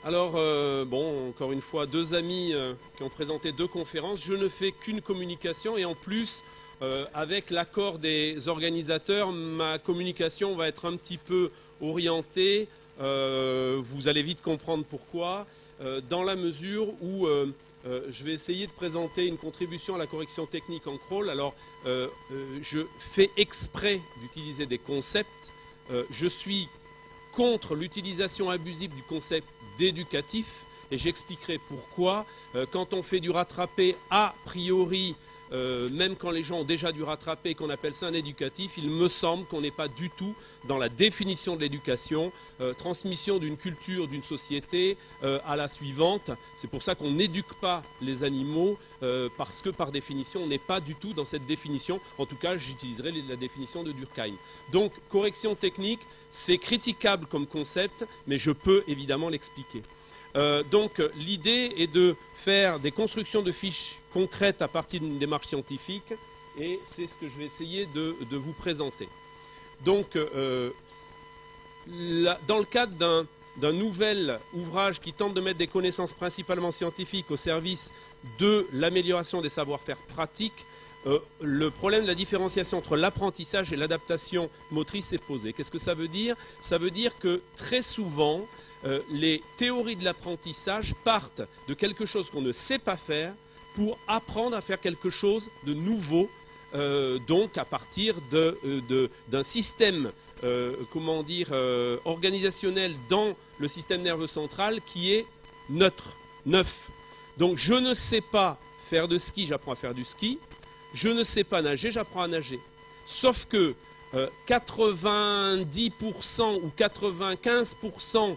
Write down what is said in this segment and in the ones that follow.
Alors, bon, encore une fois, deux amis qui ont présenté deux conférences. Je ne fais qu'une communication et en plus, avec l'accord des organisateurs, ma communication va être un petit peu orientée. Vous allez vite comprendre pourquoi, dans la mesure où je vais essayer de présenter une contribution à la correction technique en crawl. Alors, je fais exprès d'utiliser des concepts. Je suis contre l'utilisation abusive du concept d'éducatif et j'expliquerai pourquoi. Quand on fait du rattrapé a priori, même quand les gens ont déjà dû rattraper et qu'on appelle ça un éducatif, il me semble qu'on n'est pas du tout dans la définition de l'éducation, transmission d'une culture, d'une société à la suivante. C'est pour ça qu'on n'éduque pas les animaux, parce que par définition, on n'est pas du tout dans cette définition. En tout cas, j'utiliserai la définition de Durkheim. Donc, correction technique, c'est critiquable comme concept, mais je peux évidemment l'expliquer. Donc l'idée est de faire des constructions de fiches concrètes à partir d'une démarche scientifique et c'est ce que je vais essayer de vous présenter. Donc dans le cadre d'un nouvel ouvrage qui tente de mettre des connaissances principalement scientifiques au service de l'amélioration des savoir-faire pratiques, le problème de la différenciation entre l'apprentissage et l'adaptation motrice est posé. Qu'est-ce que ça veut dire? Ça veut dire que très souvent, les théories de l'apprentissage partent de quelque chose qu'on ne sait pas faire pour apprendre à faire quelque chose de nouveau, donc à partir d'un système organisationnel dans le système nerveux central qui est neutre, neuf. Donc je ne sais pas faire de ski, j'apprends à faire du ski. Je ne sais pas nager, j'apprends à nager. Sauf que 90% ou 95%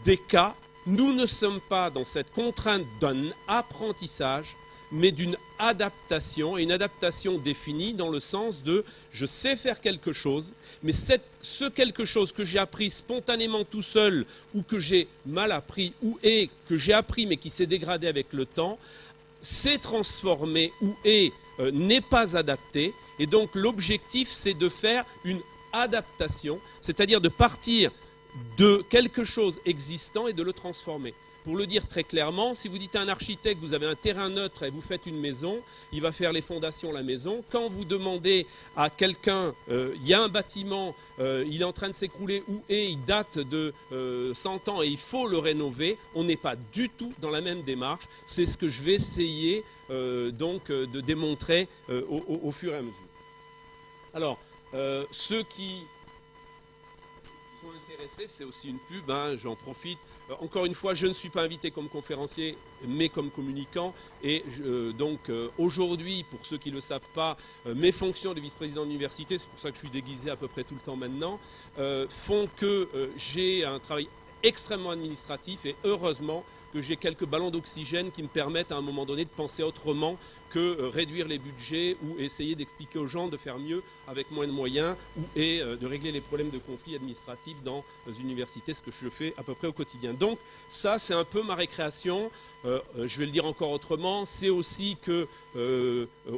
des cas, nous ne sommes pas dans cette contrainte d'un apprentissage, mais d'une adaptation, et une adaptation définie dans le sens de je sais faire quelque chose, mais ce quelque chose que j'ai appris spontanément tout seul, ou que j'ai mal appris, ou que j'ai appris mais qui s'est dégradé avec le temps, s'est transformé ou n'est pas adapté. Et donc l'objectif, c'est de faire une adaptation, c'est-à-dire de partir de quelque chose existant et de le transformer. Pour le dire très clairement, si vous dites à un architecte, vous avez un terrain neutre et vous faites une maison, il va faire les fondations de la maison. Quand vous demandez à quelqu'un, il y a un bâtiment, il est en train de s'écrouler ou il date de 100 ans et il faut le rénover, on n'est pas du tout dans la même démarche. C'est ce que je vais essayer de démontrer au fur et à mesure. Alors, ceux qui sont intéressés, c'est aussi une pub, hein, j'en profite. Encore une fois, je ne suis pas invité comme conférencier, mais comme communicant. Et aujourd'hui, pour ceux qui ne le savent pas, mes fonctions de vice-président d'université, c'est pour ça que je suis déguisé à peu près tout le temps maintenant, font que j'ai un travail extrêmement administratif et heureusement que j'ai quelques ballons d'oxygène qui me permettent à un moment donné de penser autrement que réduire les budgets ou essayer d'expliquer aux gens de faire mieux avec moins de moyens et de régler les problèmes de conflits administratifs dans les universités, ce que je fais à peu près au quotidien. Donc ça, c'est un peu ma récréation. Je vais le dire encore autrement, c'est aussi que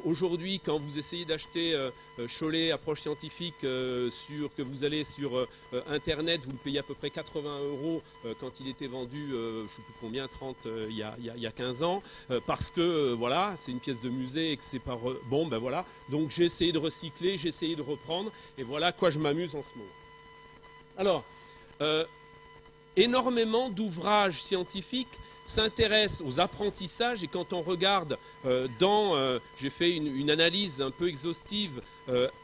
aujourd'hui, quand vous essayez d'acheter Cholet, approche scientifique, que vous allez sur Internet, vous le payez à peu près 80 € quand il était vendu, je ne sais plus combien, 30 il y a 15 ans, parce que voilà, c'est une pièce de musée et que c'est pas... Bon, ben voilà, donc j'ai essayé de recycler, j'ai essayé de reprendre, et voilà à quoi je m'amuse en ce moment. Alors, énormément d'ouvrages scientifiques s'intéressent aux apprentissages et quand on regarde j'ai fait une analyse un peu exhaustive,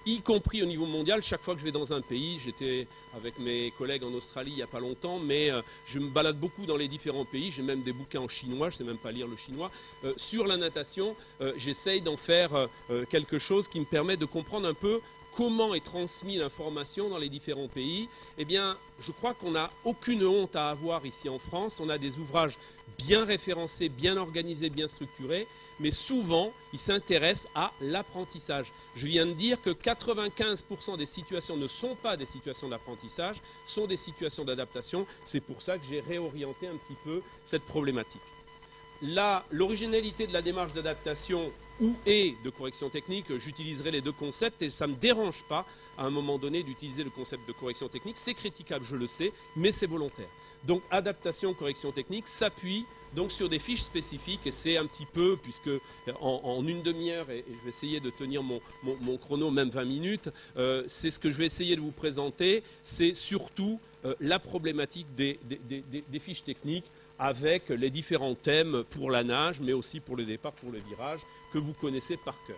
y compris au niveau mondial, chaque fois que je vais dans un pays, j'étais avec mes collègues en Australie il n'y a pas longtemps, mais je me balade beaucoup dans les différents pays, j'ai même des bouquins en chinois, je ne sais même pas lire le chinois, sur la natation, j'essaye d'en faire quelque chose qui me permet de comprendre un peu comment est transmise l'information dans les différents pays. Eh bien, je crois qu'on n'a aucune honte à avoir ici en France. On a des ouvrages bien référencés, bien organisés, bien structurés, mais souvent, ils s'intéressent à l'apprentissage. Je viens de dire que 95% des situations ne sont pas des situations d'apprentissage, sont des situations d'adaptation. C'est pour ça que j'ai réorienté un petit peu cette problématique. L'originalité de la démarche d'adaptation ou de correction technique, j'utiliserai les deux concepts et ça ne me dérange pas à un moment donné d'utiliser le concept de correction technique. C'est critiquable, je le sais, mais c'est volontaire. donc adaptation, correction technique, s'appuie donc sur des fiches spécifiques, et c'est un petit peu, puisque en une demi-heure, et je vais essayer de tenir mon chrono, même 20 minutes, c'est ce que je vais essayer de vous présenter, c'est surtout la problématique des fiches techniques, avec les différents thèmes pour la nage, mais aussi pour le départ, pour le virage, que vous connaissez par cœur.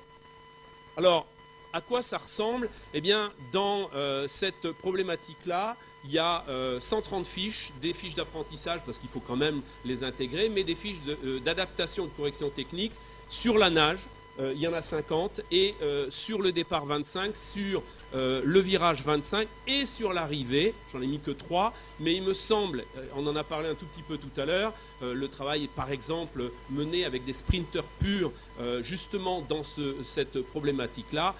Alors, à quoi ça ressemble? Eh bien, dans cette problématique-là, il y a 130 fiches, des fiches d'apprentissage, parce qu'il faut quand même les intégrer, mais des fiches d'adaptation de correction technique sur la nage, il y en a 50, et sur le départ 25, sur le virage 25 et sur l'arrivée, j'en ai mis que 3, mais il me semble, on en a parlé un tout petit peu tout à l'heure, le travail par exemple mené avec des sprinters purs, justement dans cette problématique-là,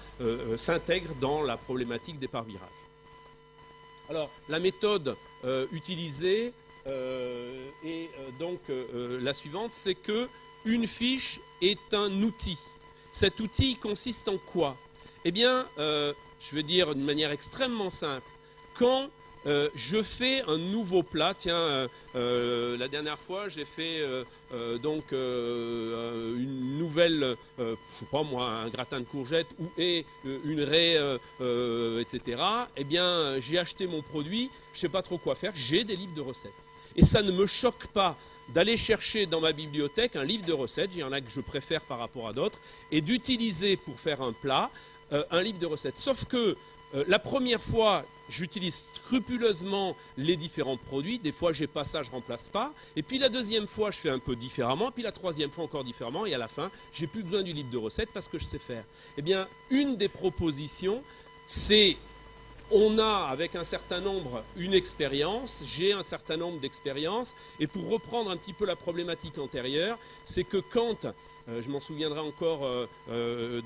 s'intègre dans la problématique départ-virage. Alors, la méthode utilisée est donc la suivante, c'est que une fiche est un outil. Cet outil consiste en quoi? Eh bien, je vais dire d'une manière extrêmement simple, quand je fais un nouveau plat, tiens, la dernière fois j'ai fait une nouvelle, je sais pas moi, un gratin de courgettes et une raie, etc. Eh bien, j'ai acheté mon produit, je sais pas trop quoi faire, j'ai des livres de recettes. Et ça ne me choque pas d'aller chercher dans ma bibliothèque un livre de recettes, il y en a que je préfère par rapport à d'autres, et d'utiliser pour faire un plat un livre de recettes. Sauf que la première fois, j'utilise scrupuleusement les différents produits. Des fois, j'ai pas ça, je remplace pas. Et puis la deuxième fois, je fais un peu différemment. Puis la troisième fois, encore différemment. Et à la fin, j'ai plus besoin du livre de recettes parce que je sais faire. Eh bien, une des propositions, c'est on a avec un certain nombre une expérience, j'ai un certain nombre d'expériences. Et pour reprendre un petit peu la problématique antérieure, c'est que quand je m'en souviendrai encore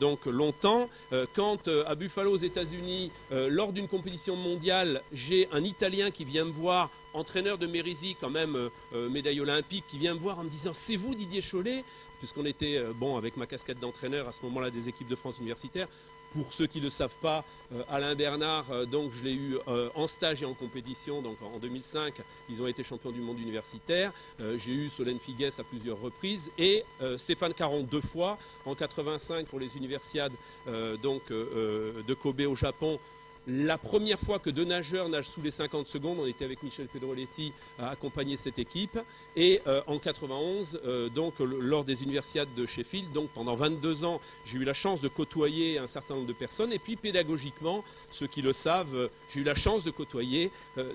donc longtemps, quand à Buffalo aux États-Unis, lors d'une compétition mondiale, j'ai un Italien qui vient me voir, entraîneur de Merisi, quand même médaille olympique, qui vient me voir en me disant « C'est vous Didier Chollet ?» Puisqu'on était, bon, avec ma casquette d'entraîneur à ce moment-là des équipes de France universitaires. Pour ceux qui ne le savent pas, Alain Bernard, donc je l'ai eu en stage et en compétition, donc en 2005, ils ont été champions du monde universitaire. J'ai eu Solène Figues à plusieurs reprises et Stéphane Caron 2 fois, en 85 pour les universiades de Kobe au Japon. La première fois que 2 nageurs nagent sous les 50 secondes, on était avec Michel Pedroletti à accompagner cette équipe. Et en 91, donc lors des universiades de Sheffield, donc pendant 22 ans, j'ai eu la chance de côtoyer un certain nombre de personnes. Et puis pédagogiquement, ceux qui le savent, j'ai eu la chance de côtoyer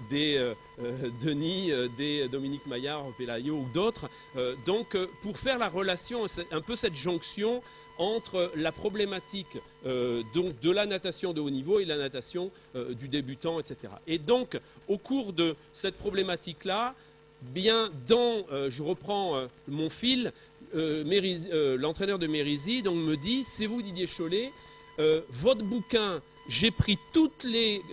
des Denis, des Dominique Maillard, Pelayo ou d'autres. Donc pour faire la relation, un peu cette jonction entre la problématique donc de la natation de haut niveau et la natation du débutant, etc. Et donc, au cours de cette problématique-là, bien je reprends mon fil, l'entraîneur de Merisi donc me dit « C'est vous Didier Chollet, votre bouquin, j'ai pris toutes les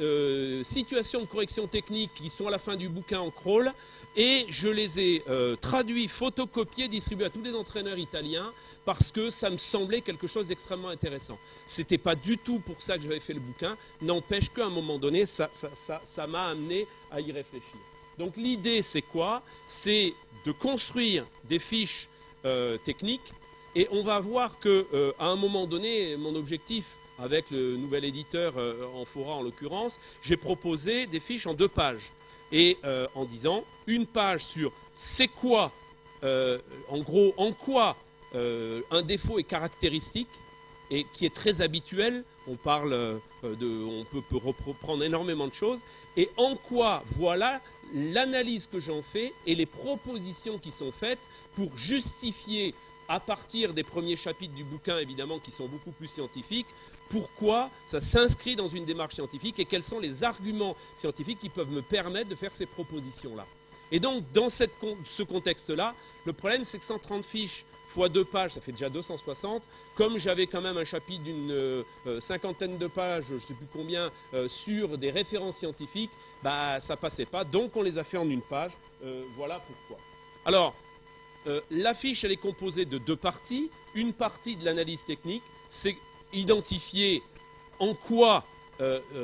situations de correction technique qui sont à la fin du bouquin en crawl et je les ai traduits, photocopiés, distribués à tous les entraîneurs italiens parce que ça me semblait quelque chose d'extrêmement intéressant. Ce n'était pas du tout pour ça que j'avais fait le bouquin, n'empêche qu'à un moment donné, ça m'a amené à y réfléchir. Donc l'idée, c'est quoi? C'est de construire des fiches techniques et on va voir qu'à un moment donné, mon objectif, avec le nouvel éditeur Amphora en l'occurrence, j'ai proposé des fiches en 2 pages. Et en disant une page sur c'est quoi, en gros, en quoi un défaut est caractéristique et qui est très habituel, on peut reprendre énormément de choses, et en quoi, voilà l'analyse que j'en fais et les propositions qui sont faites pour justifier, à partir des premiers chapitres du bouquin, évidemment, qui sont beaucoup plus scientifiques, pourquoi ça s'inscrit dans une démarche scientifique et quels sont les arguments scientifiques qui peuvent me permettre de faire ces propositions-là. Et donc, dans ce contexte-là, le problème, c'est que 130 fiches fois 2 pages, ça fait déjà 260. Comme j'avais quand même un chapitre d'une cinquantaine de pages, je ne sais plus combien, sur des références scientifiques, bah, ça ne passait pas. Donc, on les a fait en 1 page. Voilà pourquoi. Alors, la fiche, elle est composée de 2 parties. Une partie de l'analyse technique, c'est identifier en quoi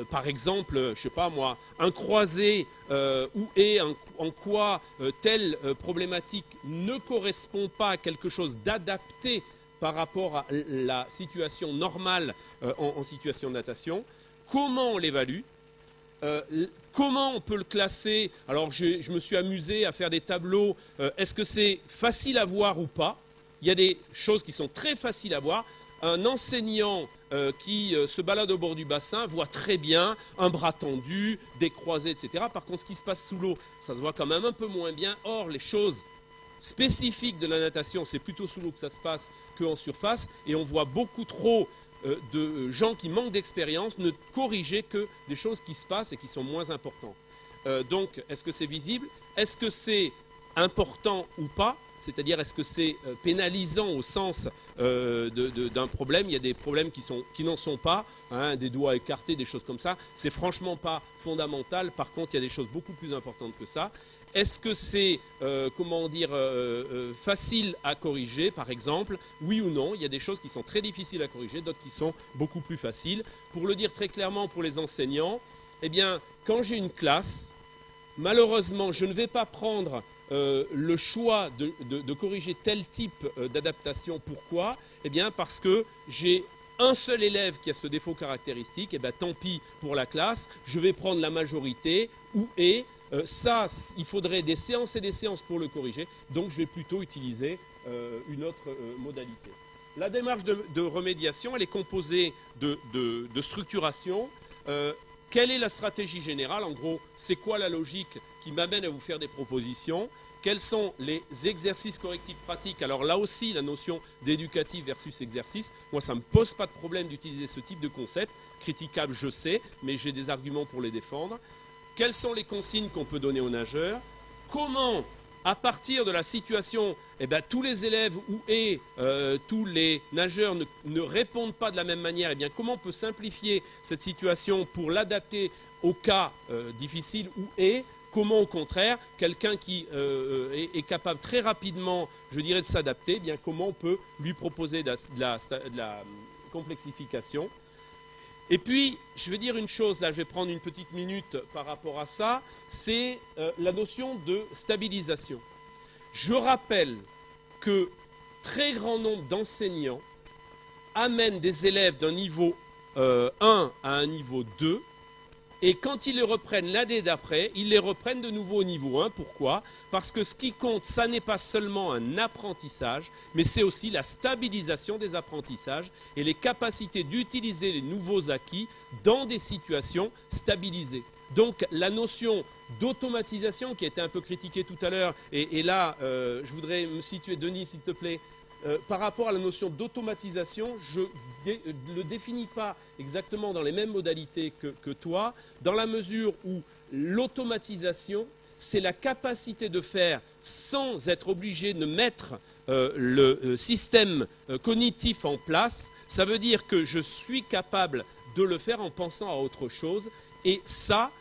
par exemple, je ne sais pas moi, un croisé où est en quoi telle problématique ne correspond pas à quelque chose d'adapté par rapport à la situation normale en situation de natation, comment on l'évalue, comment on peut le classer. Alors je me suis amusé à faire des tableaux, est-ce que c'est facile à voir ou pas? Il y a des choses qui sont très faciles à voir. Un enseignant qui se balade au bord du bassin voit très bien un bras tendu, des croisés, etc. Par contre, ce qui se passe sous l'eau, ça se voit quand même un peu moins bien. Or, les choses spécifiques de la natation, c'est plutôt sous l'eau que ça se passe qu'en surface. Et on voit beaucoup trop de gens qui manquent d'expérience ne corriger que des choses qui se passent et qui sont moins importantes. Donc, est-ce que c'est visible? Est-ce que c'est important ou pas? C'est-à-dire, est-ce que c'est pénalisant au sens d'un problème? Il y a des problèmes qui n'en sont pas, hein, des doigts écartés, des choses comme ça. C'est franchement pas fondamental. Par contre, il y a des choses beaucoup plus importantes que ça. Est-ce que c'est, comment dire, facile à corriger, par exemple? Oui ou non? Il y a des choses qui sont très difficiles à corriger, d'autres qui sont beaucoup plus faciles. Pour le dire très clairement pour les enseignants, eh bien, quand j'ai une classe, malheureusement, je ne vais pas prendre le choix de corriger tel type d'adaptation. Pourquoi? Eh bien, parce que j'ai un seul élève qui a ce défaut caractéristique, et bien tant pis pour la classe, je vais prendre la majorité, ou et ça, il faudrait des séances et des séances pour le corriger, donc je vais plutôt utiliser une autre modalité. La démarche de remédiation, elle est composée de structuration. Quelle est la stratégie générale? En gros, c'est quoi la logique qui m'amène à vous faire des propositions? Quels sont les exercices correctifs pratiques? Alors là aussi, la notion d'éducatif versus exercice, moi ça ne me pose pas de problème d'utiliser ce type de concept. Critiquable, je sais, mais j'ai des arguments pour les défendre. Quelles sont les consignes qu'on peut donner aux nageurs? Comment, à partir de la situation, eh bien, tous les élèves ou tous les nageurs ne répondent pas de la même manière, eh bien, comment on peut simplifier cette situation pour l'adapter au cas difficile ou comment au contraire, quelqu'un qui est capable très rapidement, je dirais, de s'adapter, eh bien, comment on peut lui proposer de la complexification. Et puis, je vais dire une chose, là je vais prendre une petite minute par rapport à ça, c'est la notion de stabilisation. Je rappelle que très grand nombre d'enseignants amènent des élèves d'un niveau 1 à un niveau 2, et quand ils les reprennent l'année d'après, ils les reprennent de nouveau au niveau 1. Pourquoi? Parce que ce qui compte, ça n'est pas seulement un apprentissage, mais c'est aussi la stabilisation des apprentissages et les capacités d'utiliser les nouveaux acquis dans des situations stabilisées. Donc la notion d'automatisation qui a été un peu critiquée tout à l'heure, et là je voudrais me situer, Denis s'il te plaît, par rapport à la notion d'automatisation, je ne le définis pas exactement dans les mêmes modalités que toi, dans la mesure où l'automatisation, c'est la capacité de faire sans être obligé de mettre le système cognitif en place. Ça veut dire que je suis capable de le faire en pensant à autre chose, et ça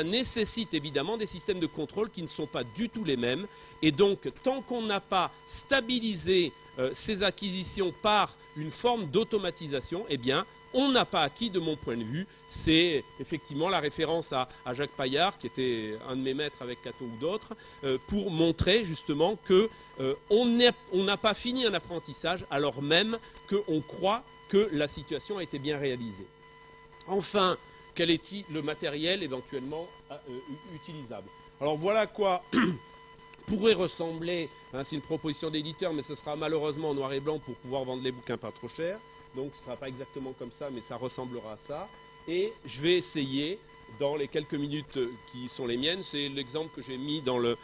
nécessite évidemment des systèmes de contrôle qui ne sont pas du tout les mêmes. Et donc, tant qu'on n'a pas stabilisé ces acquisitions par une forme d'automatisation, eh bien, on n'a pas acquis, de mon point de vue. C'est effectivement la référence à Jacques Paillard, qui était un de mes maîtres avec Cato ou d'autres, pour montrer justement qu'on n'a pas fini un apprentissage alors même qu'on croit que la situation a été bien réalisée. Enfin, quel est le matériel éventuellement utilisable? Alors voilà à quoi pourrait ressembler, hein, c'est une proposition d'éditeur, mais ce sera malheureusement en noir et blanc pour pouvoir vendre les bouquins pas trop cher. Donc ce ne sera pas exactement comme ça, mais ça ressemblera à ça. Et je vais essayer, dans les quelques minutes qui sont les miennes, c'est l'exemple que j'ai mis dans le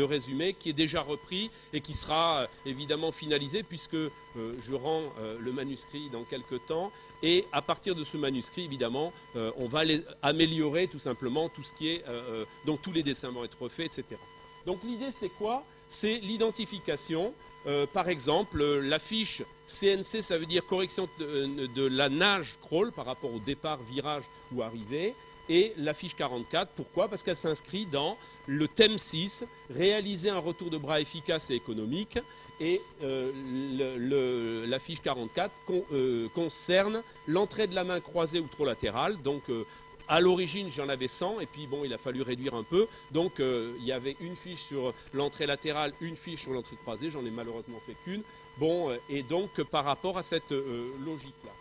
résumé, qui est déjà repris et qui sera évidemment finalisé, puisque je rends le manuscrit dans quelques temps. Et à partir de ce manuscrit, évidemment, on va améliorer tout simplement tout ce qui est... donc tous les dessins vont être refaits, etc. Donc l'idée, c'est quoi? C'est l'identification. Par exemple, la fiche CNC, ça veut dire correction de la nage crawl par rapport au départ, virage ou arrivée. Et la fiche 44, pourquoi? Parce qu'elle s'inscrit dans le thème 6, réaliser un retour de bras efficace et économique. Et la fiche 44 concerne l'entrée de la main croisée ou trop latérale. Donc à l'origine j'en avais 100 et puis bon il a fallu réduire un peu. Donc il y avait une fiche sur l'entrée latérale, une fiche sur l'entrée croisée, j'en ai malheureusement fait qu'une. Bon, et donc par rapport à cette logique-là.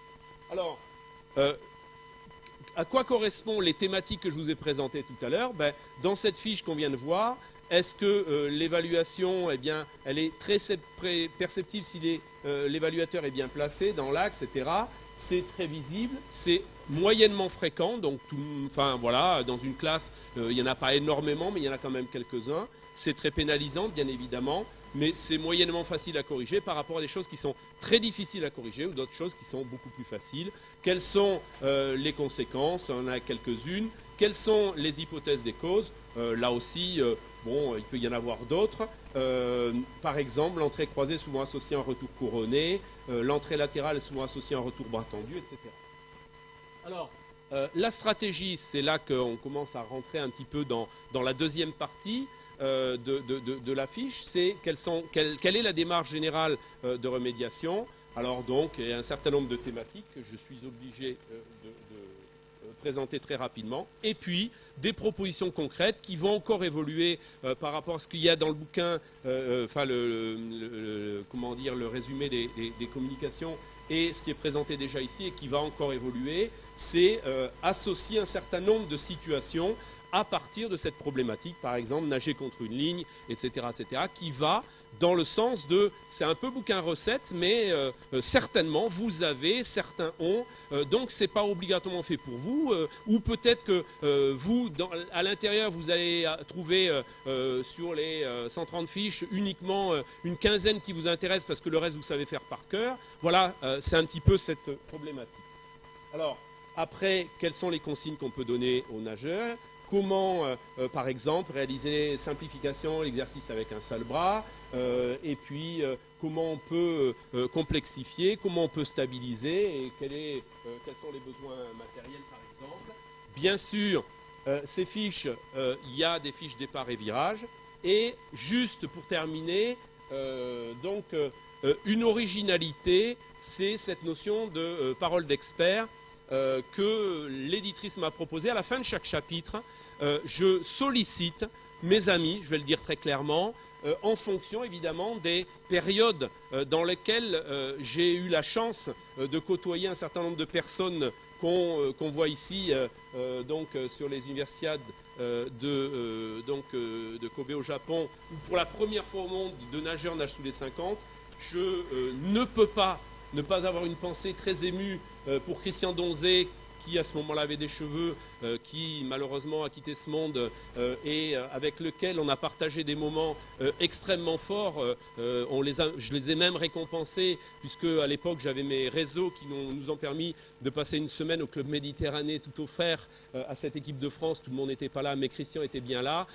Alors, à quoi correspondent les thématiques que je vous ai présentées tout à l'heure? Dans cette fiche qu'on vient de voir, est-ce que l'évaluation, eh bien, elle est très perceptible si l'évaluateur est bien placé dans l'axe, etc. C'est très visible, c'est moyennement fréquent, donc enfin voilà, dans une classe, il n'y en a pas énormément, mais il y en a quand même quelques-uns. C'est très pénalisant, bien évidemment, mais c'est moyennement facile à corriger par rapport à des choses qui sont très difficiles à corriger ou d'autres choses qui sont beaucoup plus faciles. Quelles sont les conséquences? On en a quelques-unes. Quelles sont les hypothèses des causes? Là aussi, bon, il peut y en avoir d'autres. Par exemple, l'entrée croisée est souvent associée à un retour couronné, l'entrée latérale est souvent associée à un retour bras tendu, etc. Alors, la stratégie, c'est là qu'on commence à rentrer un petit peu dans la deuxième partie de la fiche, c'est quelle est la démarche générale de remédiation. Alors donc, il y a un certain nombre de thématiques que je suis obligé de présenter très rapidement. Et puis, des propositions concrètes qui vont encore évoluer par rapport à ce qu'il y a dans le bouquin, enfin comment dire, le résumé des communications et ce qui est présenté déjà ici et qui va encore évoluer, c'est associer un certain nombre de situations à partir de cette problématique, par exemple nager contre une ligne, etc., qui va dans le sens de, c'est un peu bouquin recette, mais certainement vous avez, certains ont, donc c'est pas obligatoirement fait pour vous, ou peut-être que vous, à l'intérieur, vous allez trouver sur les 130 fiches uniquement une quinzaine qui vous intéresse parce que le reste vous savez faire par cœur. Voilà, c'est un petit peu cette problématique. Alors, après, quelles sont les consignes qu'on peut donner aux nageurs? Comment, par exemple, réaliser simplification, l'exercice avec un seul bras, et puis comment on peut complexifier, comment on peut stabiliser, et quels sont les besoins matériels, par exemple. Bien sûr, ces fiches, il y a des fiches départ et virage, et juste pour terminer, donc une originalité, c'est cette notion de parole d'expert que l'éditrice m'a proposé. À la fin de chaque chapitre, je sollicite mes amis, je vais le dire très clairement, en fonction évidemment des périodes dans lesquelles j'ai eu la chance de côtoyer un certain nombre de personnes qu'on voit ici donc, sur les universiades de Kobe au Japon, où pour la première fois au monde de nageurs nagent sous les 50. Je ne peux pas ne pas avoir une pensée très émue pour Christian Donzé, qui à ce moment-là avait des cheveux, qui malheureusement a quitté ce monde et avec lequel on a partagé des moments extrêmement forts. Je les ai même récompensés, puisque à l'époque j'avais mes réseaux qui nous ont permis de passer une semaine au Club Méditerranée tout offert à cette équipe de France. Tout le monde n'était pas là, mais Christian était bien là,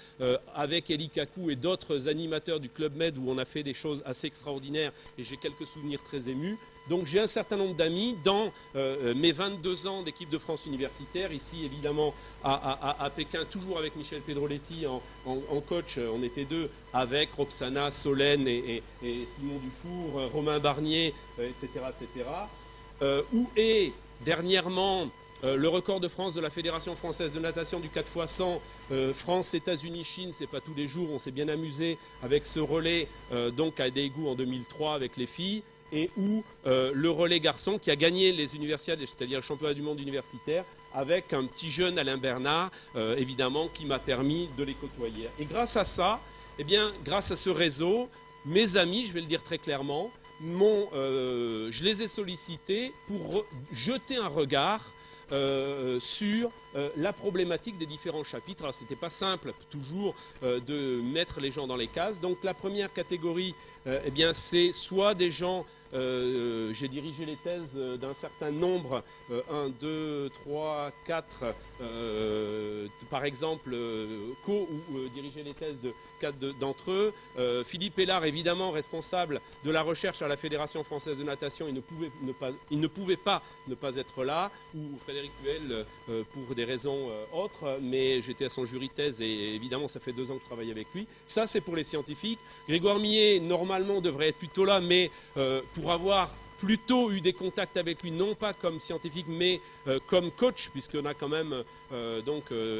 avec Eli Kakou et d'autres animateurs du Club Med, où on a fait des choses assez extraordinaires, et j'ai quelques souvenirs très émus. Donc j'ai un certain nombre d'amis dans mes 22 ans d'équipe de France universitaire, ici évidemment à Pékin, toujours avec Michel Pedroletti en coach, on était deux, avec Roxana, Solène et Simon Dufour, Romain Barnier, etc. Où est dernièrement le record de France de la Fédération française de natation du 4x100, France, États-Unis, Chine, c'est pas tous les jours, on s'est bien amusé avec ce relais donc à Daegu en 2003 avec les filles. Et où le relais garçon qui a gagné les universiades, c'est-à-dire le championnat du monde universitaire, avec un petit jeune Alain Bernard, évidemment, qui m'a permis de les côtoyer. Et grâce à ça, eh bien, grâce à ce réseau, mes amis, je vais le dire très clairement, je les ai sollicités pour jeter un regard sur la problématique des différents chapitres. Alors c'était pas simple toujours de mettre les gens dans les cases. Donc la première catégorie, eh bien c'est soit des gens j'ai dirigé les thèses d'un certain nombre, 1, 2, 3, 4, par exemple, dirigé les thèses de 4 d'entre eux. Philippe Hélard, évidemment responsable de la recherche à la Fédération française de natation, il ne pouvait pas ne pas être là, ou Frédéric Huel pour des raisons autres, mais j'étais à son jury de thèse et évidemment ça fait 2 ans que je travaille avec lui. Ça c'est pour les scientifiques. Grégoire Millet, normalement, devrait être plutôt là, mais pour avoir plutôt eu des contacts avec lui, non pas comme scientifique, mais comme coach, puisqu'on a quand même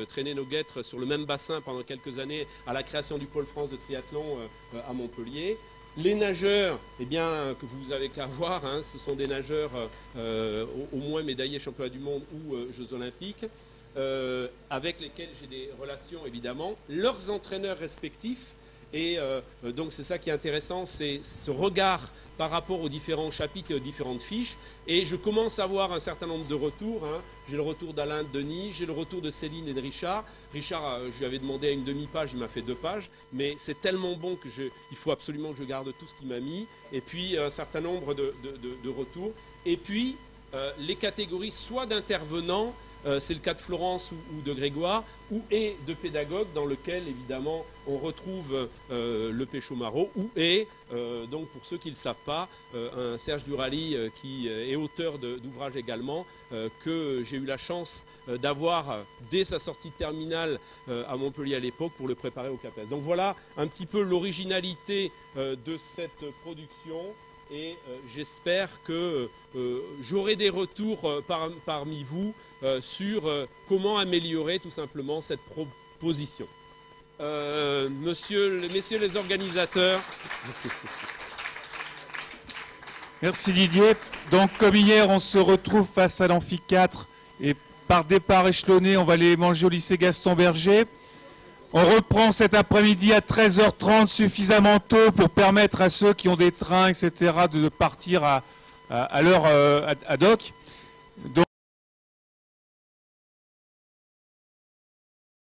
traîné nos guêtres sur le même bassin pendant quelques années à la création du pôle France de triathlon à Montpellier. Les nageurs, eh bien, que vous avez qu'à voir, hein, ce sont des nageurs au moins médaillés championnats du monde ou Jeux olympiques, avec lesquels j'ai des relations évidemment, leurs entraîneurs respectifs. Et donc c'est ça qui est intéressant, c'est ce regard par rapport aux différents chapitres et aux différentes fiches. Et je commence à avoir un certain nombre de retours. Hein. J'ai le retour d'Alain, de Denis, j'ai le retour de Céline et de Richard. Richard, je lui avais demandé à une demi-page, il m'a fait 2 pages. Mais c'est tellement bon il faut absolument que je garde tout ce qu'il m'a mis. Et puis un certain nombre de retours. Et puis les catégories soit d'intervenants, c'est le cas de Florence ou de Grégoire, ou et de pédagogues dans lequel évidemment on retrouve le Péchot-Marot, ou et, donc pour ceux qui ne le savent pas, un Serge Durali qui est auteur d'ouvrages également, que j'ai eu la chance d'avoir dès sa sortie de terminale à Montpellier à l'époque pour le préparer au CAPES. Donc voilà un petit peu l'originalité de cette production. Et j'espère que j'aurai des retours parmi vous sur comment améliorer tout simplement cette proposition. Messieurs les organisateurs. Merci Didier. Donc comme hier, on se retrouve face à l'Amphi 4 et par départ échelonné, on va aller manger au lycée Gaston Berger. On reprend cet après-midi à 13h30 suffisamment tôt pour permettre à ceux qui ont des trains, etc., de partir à l'heure ad hoc. Donc,